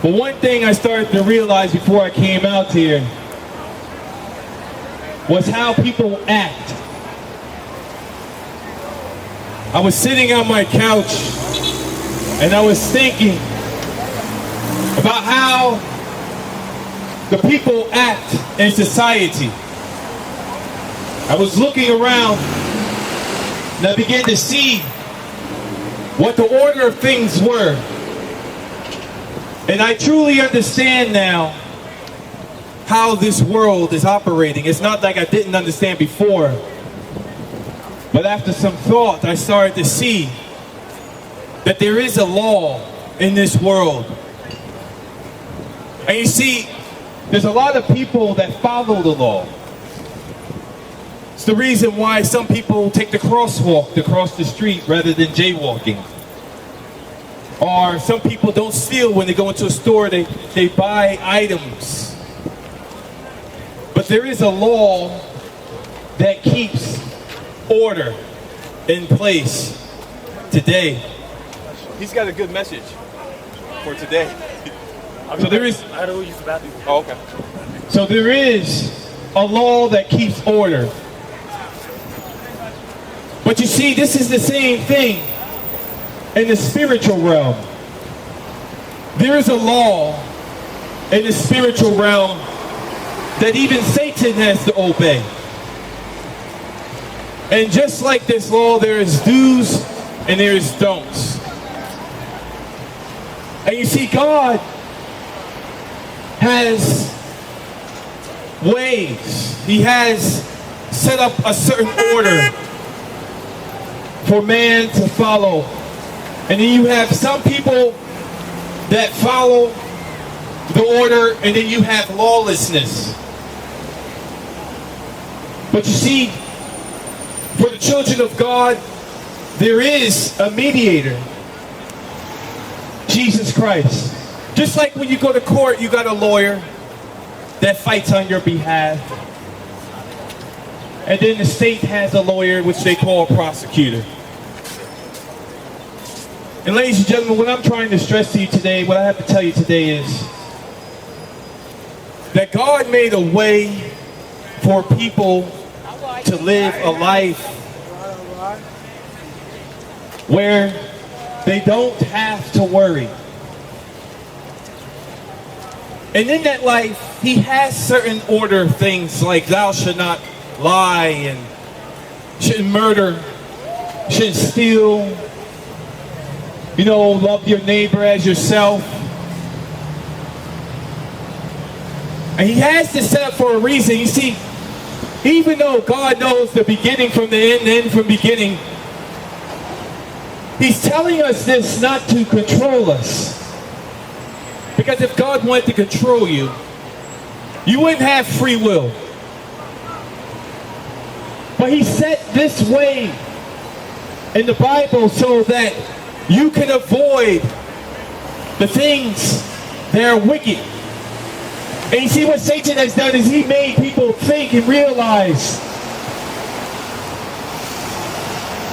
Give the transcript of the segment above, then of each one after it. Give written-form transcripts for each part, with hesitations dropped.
But one thing I started to realize before I came out here was how people act. I was sitting on my couch and I was thinking about how the people act in society. I was looking around and I began to see what the order of things were. And I truly understand now how this world is operating. It's not like I didn't understand before. But after some thought, I started to see that there is a law in this world. And you see, there's a lot of people that follow the law. It's the reason why some people take the crosswalk to cross the street rather than jaywalking. Or some people don't steal when they go into a store, they buy items. But there is a law that keeps order in place today. He's got a good message for today. So there is. I don't use the bathroom. Oh, okay. So there is a law that keeps order. But you see, this is the same thing in the spiritual realm. There is a law in the spiritual realm that even Satan has to obey. And just like this law, there is do's and there is don'ts. And you see, God has ways. He has set up a certain order for man to follow. And then you have some people that follow the order, and then you have lawlessness. But you see, for the children of God, there is a mediator, Jesus Christ. Just like when you go to court, you got a lawyer that fights on your behalf. And then the state has a lawyer, which they call a prosecutor. And ladies and gentlemen, what I'm trying to stress to you today, what I have to tell you today is that God made a way for people to live a life where they don't have to worry. And in that life, he has certain order things like thou shalt not lie and shouldn't murder, shouldn't steal, you know, love your neighbor as yourself. And he has this set up for a reason. You see, even though God knows the beginning from the end from beginning, he's telling us this not to control us. Because if God wanted to control you, you wouldn't have free will. But he set this way in the Bible so that you can avoid the things that are wicked. And you see what Satan has done is he made people think and realize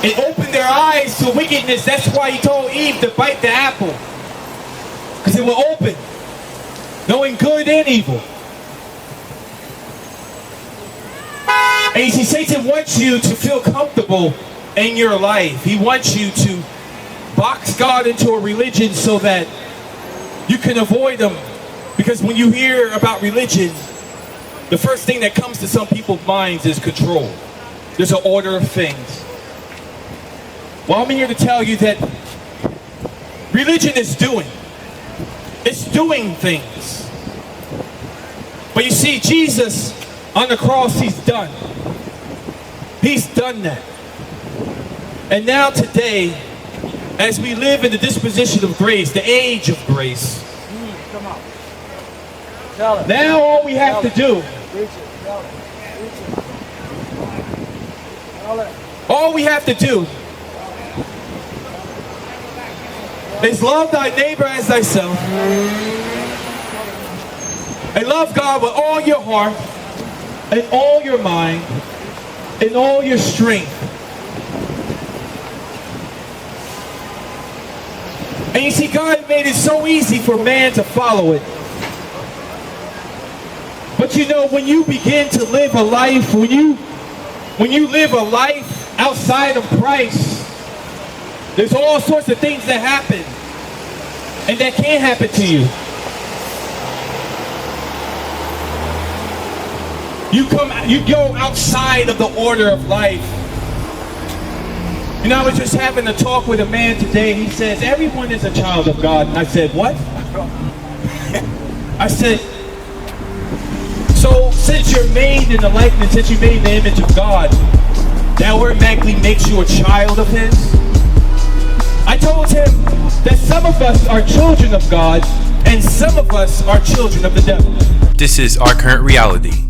and opened their eyes to wickedness. That's why he told Eve to bite the apple. Because it will open, knowing good and evil. And you see, Satan wants you to feel comfortable in your life. He wants you to box God into a religion so that you can avoid him. Because when you hear about religion, the first thing that comes to some people's minds is control. There's an order of things. Well, I'm here to tell you that religion is doing. It's doing things. But you see, Jesus on the cross, he's done. He's done that. And now today, as we live in the disposition of grace, the age of grace, Come on. now all we have to do, all we have to do is love thy neighbor as thyself, and love God with all your heart, and all your mind, and all your strength. And you see, God made it so easy for man to follow it. But you know, when you begin to live a life, when you live a life outside of Christ, there's all sorts of things that happen. And that can happen to you. You go outside of the order of life. You know, I was just having a talk with a man today. He says, everyone is a child of God. And I said, what? I said, so since you're made in the likeness, since you're made in the image of God, that automatically makes you a child of His? I told him that some of us are children of God and some of us are children of the devil. This is our current reality.